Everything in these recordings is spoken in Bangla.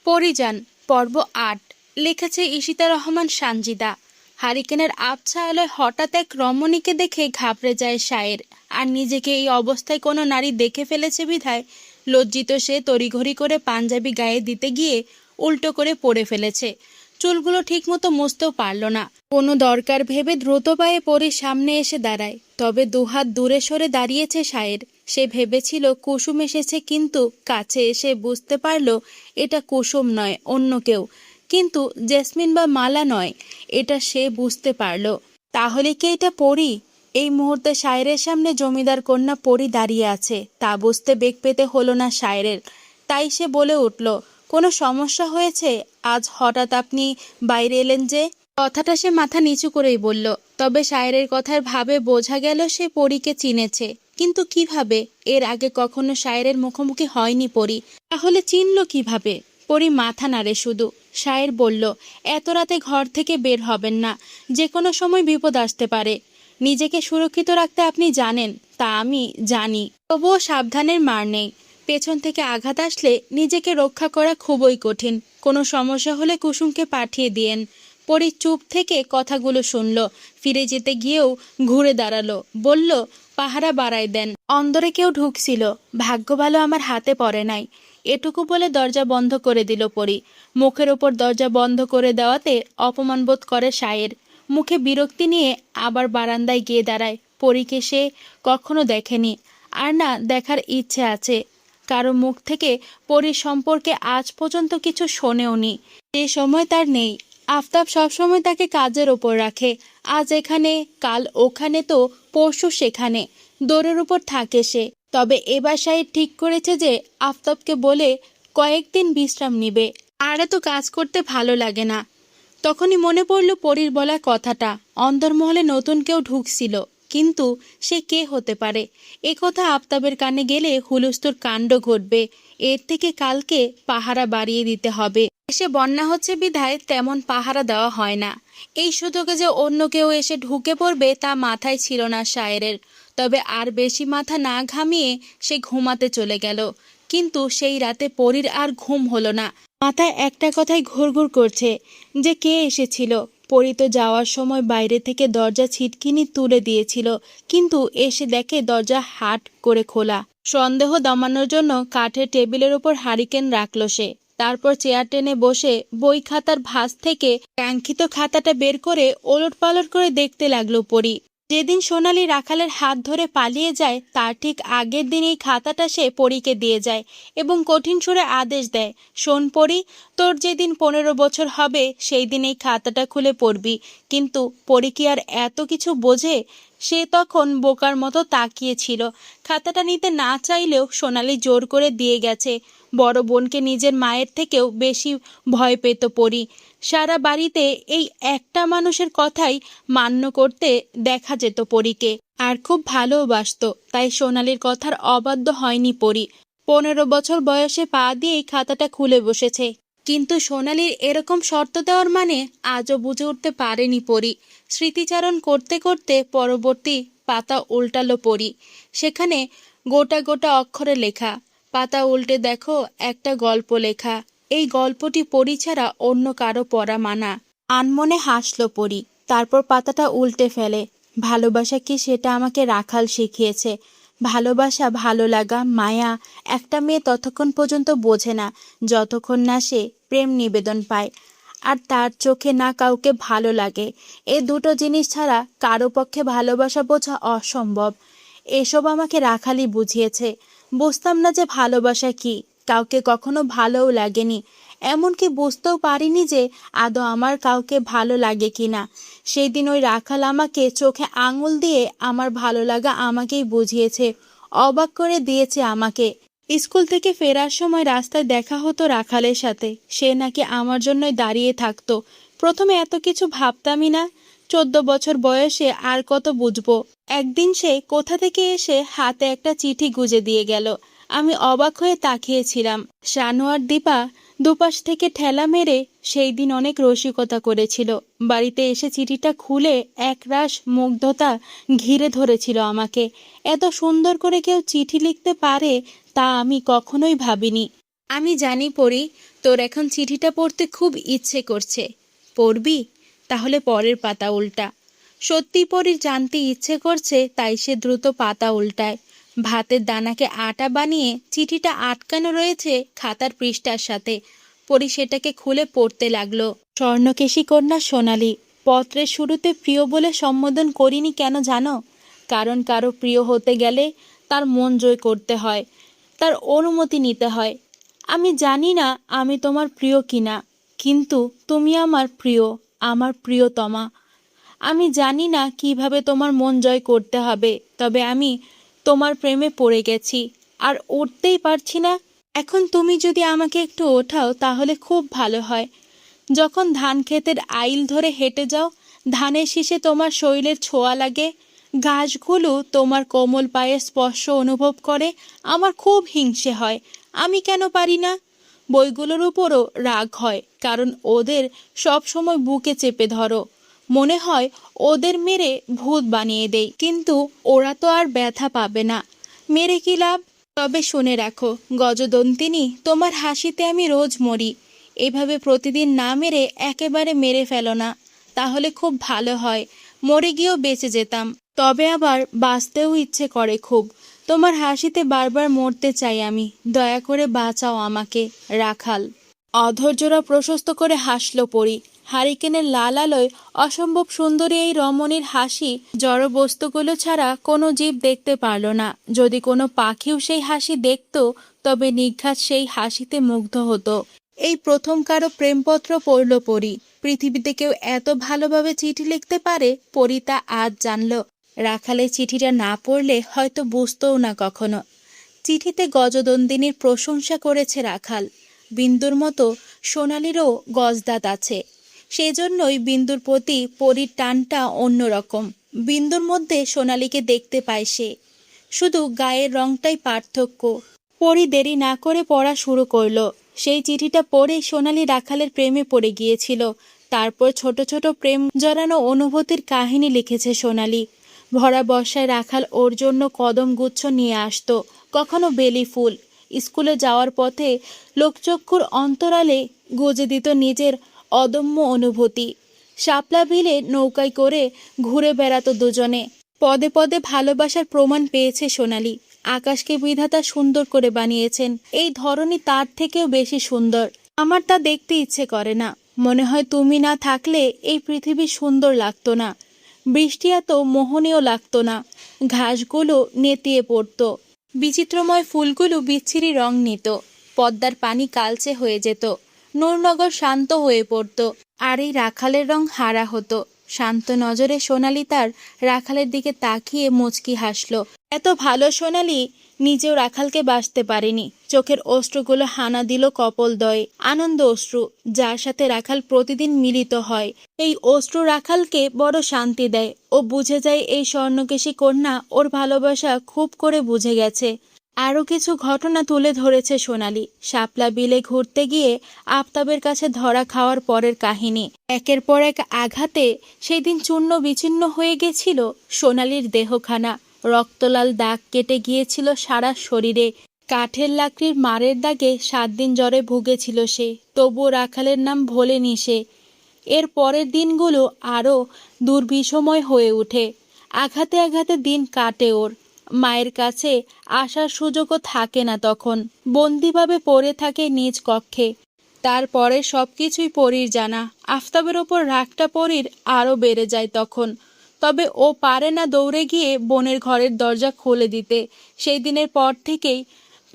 পরিযান পর্ব ৮ লিখেছে ঈশিতা রহমান সানজিদা। হারিকেনের আবছা আলোয় হঠাৎ এক রমণীকে দেখে ঘাবড়ে যায় শায়ের। আর নিজেকে এই অবস্থায় কোনো নারী দেখে ফেলেছে বিধায় লজ্জিত সে তড়িঘড়ি করে পাঞ্জাবি গায়ে দিতে গিয়ে উল্টো করে পড়ে ফেলেছে। চুলগুলো ঠিকমতো মুছতেও পারল না। কোনো দরকার ভেবে দ্রুত পায়ে পরীর সামনে এসে দাঁড়ায়, তবে দুহাত দূরে সরে দাঁড়িয়েছে শায়ের। সে ভেবেছিল কুসুম এসেছে, কিন্তু কাছে এসে বুঝতে পারল এটা কুসুম নয়, অন্য কেউ। কিন্তু জেসমিন বা মালা নয়, এটা সে বুঝতে পারল। তাহলে কি এটা পরী? এই মুহূর্তে শায়েরের সামনে জমিদার কন্যা পরী দাঁড়িয়ে আছে, তা বুঝতে বেগ পেতে হলো না শায়েরের। তাই সে বলে উঠল, কোনো সমস্যা হয়েছে? আজ হঠাৎ আপনি বাইরে এলেন যে? কথাটা সে মাথা নিচু করেই বলল। তবে শায়েরের কথার ভাবে বোঝা গেল সে পরীকে চিনেছে। কিন্তু কিভাবে? এর আগে কখনো শায়েরের মুখোমুখি হয়নি পরী। তাহলে চিনল কিভাবে? পরী মাথা নাড়ে শুধু। শায়ের বলল, এত রাতে ঘর থেকে বের হবেন না, যে কোনো সময় বিপদ আসতে পারে। নিজেকে সুরক্ষিত রাখতে আপনি জানেন, তা আমি জানি, তবুও সাবধানের মার নেই। পেছন থেকে আঘাত আসলে নিজেকে রক্ষা করা খুবই কঠিন। কোনো সমস্যা হলে কুসুমকে পাঠিয়ে দিয়েন। পরী চুপ থেকে কথাগুলো শুনল। ফিরে যেতে গিয়েও ঘুরে দাঁড়ালো, বলল, পাহারা বাড়ায় দেন, অন্দরে কেউ ঢুকছিল, ভাগ্য ভালো আমার হাতে পড়ে নাই। এটুকু বলে দরজা বন্ধ করে দিল পরী। মুখের ওপর দরজা বন্ধ করে দেওয়াতে অপমান বোধ করে শায়ের। মুখে বিরক্তি নিয়ে আবার বারান্দায় গিয়ে দাঁড়ায়। পরীকে সে কখনো দেখেনি, আর না দেখার ইচ্ছে আছে। কারো মুখ থেকে পরীর সম্পর্কে আজ পর্যন্ত কিছু শোনেওনি। সে সময় তার নেই। আফতাব সবসময় তাকে কাজের ওপর রাখে। আজ এখানে, কাল ওখানে, তো পরশু সেখানে। দৌড়ের উপর থাকে সে। তবে এবার শাহেদ ঠিক করেছে যে আফতাবকে বলে কয়েকদিন বিশ্রাম নিবে। আর এত কাজ করতে ভালো লাগে না। তখনই মনে পড়ল পরীর বলা কথাটা, অন্দরমহলে নতুন কেউ ঢুকছিল। কিন্তু সে কে হতে পারে? এ কথা আফতাবের কানে গেলে হুলস্থুল কাণ্ড ঘটবে। এর থেকে কালকে পাহারা বাড়িয়ে দিতে হবে। এসে বন্যা হচ্ছে বিধায় তেমন পাহারা দেওয়া হয় না। এই সুযোগে যে অন্য কেউ এসে ঢুকে পড়বে তা মাথায় ছিল না শায়েরের। তবে আর বেশি মাথা না ঘামিয়ে সে ঘুমাতে চলে গেল। কিন্তু সেই রাতে পরীর আর ঘুম হলো না। মাথায় একটা কথাই ঘুরঘুর করছে, যে কে এসেছিল। পরী তো যাওয়ার সময় বাইরে থেকে দরজা ছিটকিনি তুলে দিয়েছিল, কিন্তু এসে দেখে দরজা হাট করে খোলা। সন্দেহ দমানোর জন্য কাঠের টেবিলের ওপর হারিকেন রাখল সে। তারপর চেয়ার টেনে বসে বই খাতার ভাঁজ থেকে কাঙ্ক্ষিত খাতাটা বের করে ওলটপালট করে দেখতে লাগলো পরী। যেদিন সোনালি রাখালের হাত ধরে পালিয়ে যায় তার ঠিক আগের দিন এই খাতাটা সে পরীকে দিয়ে যায় এবং কঠিন সুরে আদেশ দেয়, শোন পরী, তোর যেদিন 15 বছর হবে সেই দিন এই খাতাটা খুলে পড়বি। কিন্তু পরী কি আর এত কিছু বোঝে? সে তখন বোকার মতো তাকিয়েছিল। খাতাটা নিতে না চাইলেও সোনালি জোর করে দিয়ে গেছে। বড় বোনকে নিজের মায়ের থেকেও বেশি ভয় পেত পরী। সারা বাড়িতে এই একটা মানুষের কথাই মান্য করতে দেখা যেত পরীকে, আর খুব ভালোবাসত। তাই সোনালির কথার অবাধ্য হয়নি পরী। 15 বছর বয়সে পা দিয়েই খাতাটা খুলে বসেছে। কিন্তু সোনালির এরকম শর্ত দেওয়ার মানে আজও বুঝে উঠতে পারেনি পরী। স্মৃতিচারণ করতে করতে পরবর্তী পাতা উল্টালো পরী। সেখানে গোটা গোটা অক্ষরে লেখা। পাতা উল্টে দেখো একটা গল্প লেখা। এই গল্পটি পরী ছাড়া অন্য কারো পড়া মানা। আনমনে হাসল পরী। তারপর পাতাটা উল্টে ফেলে। ভালোবাসা কি, সেটা আমাকে রাখাল শিখিয়েছে। ভালোবাসা, ভালো লাগা, মায়া একটা মেয়ে ততক্ষণ পর্যন্ত বোঝে না যতক্ষণ না সে প্রেম নিবেদন পায়, আর তার চোখে না কাউকে ভালো লাগে। এ দুটো জিনিস ছাড়া কারো পক্ষে ভালোবাসা বোঝা অসম্ভব। এসব আমাকে রাখালই বুঝিয়েছে। বুঝতাম না যে ভালোবাসা কি, কাউকে কখনো ভালোও লাগেনি। এমনকি বুঝতেও পারিনি যে আদৌ আমার কাউকে ভালো লাগে কিনা। সেই দিন ওই রাখাল আমাকে চোখে আঙুল দিয়ে আমার ভালো লাগা আমাকেই বুঝিয়েছে, অবাক করে দিয়েছে আমাকে। স্কুল থেকে ফেরার সময় রাস্তায় দেখা হতো রাখালের সাথে। সে নাকি আমার জন্যই দাঁড়িয়ে থাকতো। প্রথমে এত কিছু ভাবতামই না। 14 বছর বয়সে আর কত বুঝবো। একদিন সে কোথা থেকে এসে হাতে একটা চিঠি গুজে দিয়ে গেল। আমি অবাক হয়ে তাকিয়েছিলাম। শানু আর দীপা দুপাশ থেকে ঠেলা মেরে সেই দিন অনেক রসিকতা করেছিল। বাড়িতে এসে চিঠিটা খুলে একরাশ মুগ্ধতা ঘিরে ধরেছিল আমাকে। এত সুন্দর করে কেউ চিঠি লিখতে পারে তা আমি কখনোই ভাবিনি। আমি জানি পড়ি, তোর এখন চিঠিটা পড়তে খুব ইচ্ছে করছে। পড়বি? তাহলে পরের পাতা উল্টা। সত্যি পরীর জানতে ইচ্ছে করছে, তাই সে দ্রুত পাতা উল্টায়। ভাতের দানাকে আটা বানিয়ে চিঠিটা আটকানো রয়েছে খাতার পৃষ্ঠার সাথে। পরী সেটাকে খুলে পড়তে লাগলো। স্বর্ণকেশী কন্যা সোনালি, পত্রের শুরুতে প্রিয় বলে সম্বোধন করিনি কেন জানো? কারণ কারো প্রিয় হতে গেলে তার মন জয় করতে হয়, তার অনুমতি নিতে হয়। আমি জানি না আমি তোমার প্রিয় কিনা, কিন্তু তুমি আমার প্রিয়, আমার প্রিয়তমা। আমি জানি না কিভাবে তোমার মন জয় করতে হবে, তবে আমি তোমার প্রেমে পড়ে গেছি, আর উঠতেই পারছি না। এখন তুমি যদি আমাকে একটু ওঠাও তাহলে খুব ভালো হয়। যখন ধান ক্ষেতের আইল ধরে হেঁটে যাও, ধানের শীষে তোমার শরীরের ছোঁয়া লাগে, ঘাসগুলো তোমার কোমল পায়ের স্পর্শ অনুভব করে, আমার খুব হিংসে হয়। আমি কেন পারি না? বইগুলোর উপরও রাগ হয়, কারণ ওদের সব সময় বুকে চেপে ধরো। মনে হয় ওদের মেরে ভূত বানিয়ে দেই, কিন্তু ওরা তো আর ব্যথা পাবে না। মেরে কি লাভ? তবে শুনে রাখো গজদন্তিনী, তোমার হাসিতে আমি রোজ মরি। এভাবে প্রতিদিন না মেরে একেবারে মেরে ফেলো না, তাহলে খুব ভালো হয়। মরে গিয়েও বেঁচে যেতাম, তবে আবার বাঁচতেও ইচ্ছে করে খুব। তোমার হাসিতে বারবার মরতে চাই আমি, দয়া করে বাঁচাও আমাকে। রাখাল। অধৈর্যরা প্রশস্ত করে হাসল পরি। হারিকেনের লাল আলোয় অসম্ভব সুন্দরী এই রমণীর হাসি জড় বস্তুগুলো ছাড়া কোনো জীব দেখতে পারল না। যদি কোনো পাখিও সেই হাসি দেখত, তবে নিঘাত সেই হাসিতে মুগ্ধ হতো। এই প্রথম কারো প্রেমপত্র পড়ল পরি। পৃথিবীতে কেউ এত ভালোভাবে চিঠি লিখতে পারে, পরি তা আজ জানল। রাখালের চিঠিটা না পড়লে হয়তো বুঝতও না কখনো। চিঠিতে গজদন্দিনীর প্রশংসা করেছে রাখাল। বিন্দুর মতো সোনালিরও গজদাঁত আছে, সেজন্যই বিন্দুর প্রতি পরীর টানটা অন্যরকম। বিন্দুর মধ্যে সোনালিকে দেখতে পায় সে, শুধু গায়ের রংটাই পার্থক্য। পরি দেরি না করে পড়া শুরু করলো। সেই চিঠিটা পড়ে সোনালি রাখালের প্রেমে পড়ে গিয়েছিল। তারপর ছোট ছোট প্রেম জড়ানো অনুভূতির কাহিনী লিখেছে সোনালি। ভরা বর্ষায় রাখাল ওর জন্য কদম গুচ্ছ নিয়ে আসতো, কখনো বেলি ফুল। স্কুলে যাওয়ার পথে লোকচক্ষুর অন্তরালে গুজে দিত নিজের অদম্য অনুভূতি। শাপলা বিলে নৌকায় করে ঘুরে বেড়াতো দুজনে। পদে পদে ভালোবাসার প্রমাণ পেয়েছে সোনালি। আকাশকে বিধাতা সুন্দর করে বানিয়েছেন, এই ধরনী তার থেকেও বেশি সুন্দর। আমার তা দেখতে ইচ্ছে করে না। মনে হয় তুমি না থাকলে এই পৃথিবী সুন্দর লাগতো না, বৃষ্টি এত মোহনীয় লাগতো না, ঘাসগুলো নেতিয়ে পড়তো, বিচিত্রময় ফুলগুলো বিচ্ছিরি রং নিত, পদ্মার পানি কালচে হয়ে যেত, নূরনগর শান্ত হয়ে পড়তো, আর এই রাখালের রং হারা হতো। শান্ত নজরে সোনালি তার রাখালের দিকে তাকিয়ে মুচকি হাসল। এত ভালো সোনালি নিজেও রাখালকে বাসতে পারেনি। চোখের অশ্রুগুলো হানা দিল কপোলদ্বয়ে, আনন্দ অশ্রু, যার সাথে রাখাল প্রতিদিন মিলিত হয়। এই অশ্রু রাখালকে বড় শান্তি দেয়। ও বুঝে যায় এই স্বর্ণকেশী কন্যা ওর ভালোবাসা খুব করে বুঝে গেছে। আরও কিছু ঘটনা তুলে ধরেছে সোনালি। শাপলা বিলে ঘুরতে গিয়ে আফতাবের কাছে ধরা খাওয়ার পরের কাহিনী। একের পর এক আঘাতে সেই দিন চূর্ণ বিচ্ছিন্ন হয়ে গেছিল সোনালির দেহখানা। রক্তলাল দাগ কেটে গিয়েছিল সারা শরীরে। কাঠের লাকড়ির মারের দাগে 7 দিন জ্বরে ভুগেছিল সে, তবুও রাখালের নাম ভোলেনি সে। এর পরের দিনগুলো আরও দুর্বিষময় হয়ে ওঠে। আঘাতে আঘাতে দিন কাটে ওর। মায়ের কাছে আসার সুযোগও থাকে না তখন। বন্দিভাবে পড়ে থাকে নিজ কক্ষে। তারপরে সব কিছুই পরীর জানা। আফতাবের ওপর রাগটা পরীর আরও বেড়ে যায় তখন। তবে ও পারে না দৌড়ে গিয়ে বোনের ঘরের দরজা খুলে দিতে। সেই দিনের পর থেকেই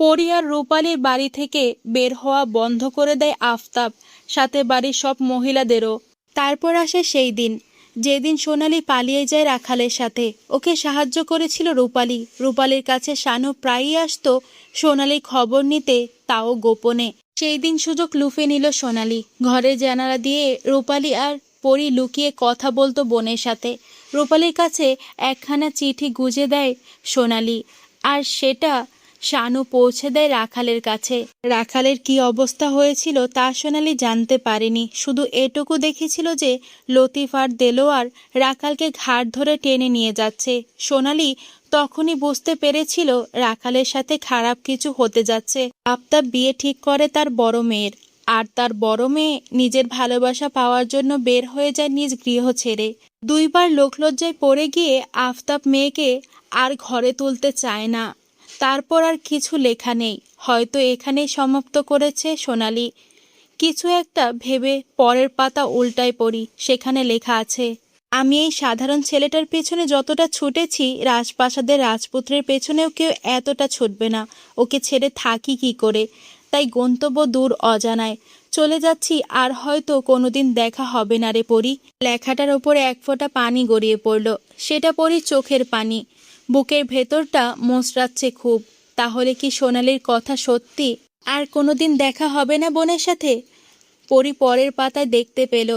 পরী আর রূপালীর বাড়ি থেকে বের হওয়া বন্ধ করে দেয় আফতাব, সাথে বাড়ির সব মহিলাদেরও। তারপর আসে সেই দিন, যেদিন সোনালি পালিয়ে যায় রাখালের সাথে। ওকে সাহায্য করেছিল রূপালী। রূপালীর কাছে শানু প্রায়ই আসতো সোনালি খবর নিতে, তাও গোপনে। সেই দিন সুযোগ লুফে নিল সোনালি। ঘরের জানালা দিয়ে রূপালী আর পরী লুকিয়ে কথা বলতো বোনের সাথে। রূপালীর কাছে একখানা চিঠি গুজে দেয় সোনালি, আর সেটা শানু পৌঁছে দেয় রাখালের কাছে। রাখালের কি অবস্থা হয়েছিল তা সোনালি জানতে পারেনি, শুধু এটুকু দেখেছিল যে লতিফ আর দেলোয়ার রাখালকে ঘাড় ধরে টেনে নিয়ে যাচ্ছে। সোনালি তখনই বুঝতে পেরেছিল রাখালের সাথে খারাপ কিছু হতে যাচ্ছে। আফতাব বিয়ে ঠিক করে তার বড় মেয়ের, আর তার বড় মেয়ে নিজের ভালোবাসা পাওয়ার জন্য বের হয়ে যায় নিজ গৃহ ছেড়ে। দুইবার লোকলজ্জায় পড়ে গিয়ে আফতাব মেয়েকে আর ঘরে তুলতে চায় না। তারপর আর কিছু লেখা নেই, হয়তো এখানেই সমাপ্ত করেছে সোনালি। কিছু একটা ভেবে পরের পাতা উল্টায় পড়ি, সেখানে লেখা আছে, আমি এই সাধারণ ছেলেটার পেছনে যতটা ছুটেছি, রাজপ্রাসাদের রাজপুত্রের পেছনেও কেউ এতটা ছুটবে না। ওকে ছেড়ে থাকি কি করে? তাই গন্তব্য দূর অজানায় চলে যাচ্ছি, আর হয়তো কোনোদিন দেখা হবে না রে পরি। লেখাটার ওপরে এক ফোঁটা পানি গড়িয়ে পড়ল, সেটা পরি চোখের পানি। বুকের ভেতরটা মোচড়াচ্ছে খুব। তাহলে কি সোনালির কথা সত্যি? আর কোনোদিন দেখা হবে না বোনের সাথে? পরি পরের পাতায় দেখতে পেল,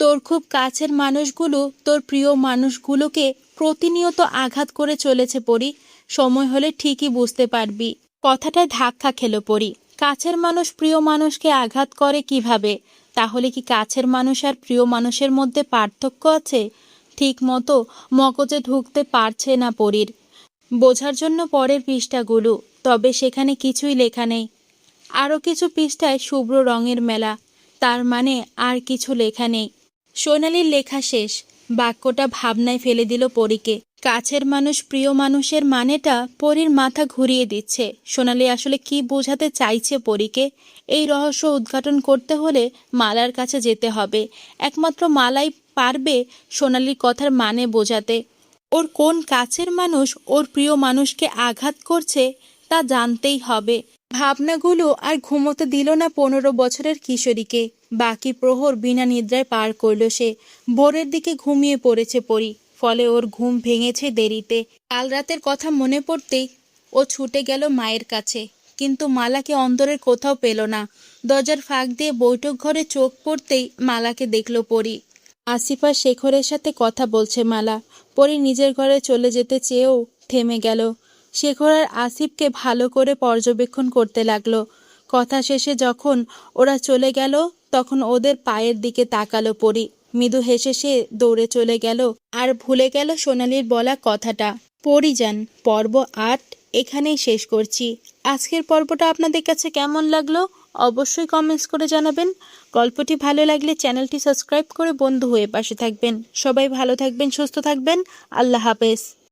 তোর খুব কাছের মানুষগুলো তোর প্রিয় মানুষগুলোকে প্রতিনিয়ত আঘাত করে চলেছে পরি। সময় হলে ঠিকই বুঝতে পারবি। কথাটায় ধাক্কা খেলো পরি। কাছের মানুষ প্রিয় মানুষকে আঘাত করে কিভাবে? তাহলে কি কাছের মানুষ আর প্রিয় মানুষের মধ্যে পার্থক্য আছে? ঠিক মতো মগজে ঢুকতে পারছে না পরির। বোঝার জন্য পরের পৃষ্ঠাগুলো, তবে সেখানে কিছুই লেখা নেই। আরও কিছু পৃষ্ঠায় শুভ্র রঙের মেলা, তার মানে আর কিছু লেখা নেই। সোনালির লেখা শেষ। বাক্যটা ভাবনায় ফেলে দিল পরীকে। কাছের মানুষ প্রিয় মানুষের মানেটা পরীর মাথা ঘুরিয়ে দিচ্ছে। সোনালি আসলে কি বোঝাতে চাইছে পরীকে? এই রহস্য উদ্ঘাটন করতে হলে মালার কাছে যেতে হবে। একমাত্র মালাই পারবে সোনালির কথার মানে বোঝাতে। ওর কোন কাছের মানুষ ওর প্রিয় মানুষকে আঘাত করছে তা জানতেই হবে। ভাবনাগুলো আর ঘুমোতে দিল না 15 বছরের কিশোরীকে। বাকি প্রহর বিনা নিদ্রায় পার করল সে। ভোরের দিকে ঘুমিয়ে পড়েছে পরি, ফলে ওর ঘুম ভেঙেছে দেরিতে। কাল রাতের কথা মনে পড়তেই ও ছুটে গেল মায়ের কাছে, কিন্তু মালাকে অন্তরের কোথাও পেল না। দরজার ফাঁক দিয়ে বৈঠক ঘরে চোখ পড়তেই মালাকে দেখল পরি। আসিফা শেখরের সাথে কথা বলছে মালা। পরি নিজের ঘরে চলে যেতে চেয়েও থেমে গেল। শেখর আর আসিফকে ভালো করে পর্যবেক্ষণ করতে লাগলো। কথা শেষে যখন ওরা চলে গেল, তখন ওদের পায়ের দিকে তাকালো পরি। মৃদু হেসে সে দৌড়ে চলে গেল, আর ভুলে গেল সোনালির বলা কথাটা। পরিযান পর্ব 8 এখানেই শেষ করছি। আজকের পর্বটা আপনাদের কাছে কেমন লাগলো অবশ্যই কমেন্টস করে জানাবেন। গল্পটি ভালো লাগলে চ্যানেলটি সাবস্ক্রাইব করে বন্ধু হয়ে পাশে থাকবেন। সবাই ভালো থাকবেন, সুস্থ থাকবেন। আল্লাহ হাফেজ।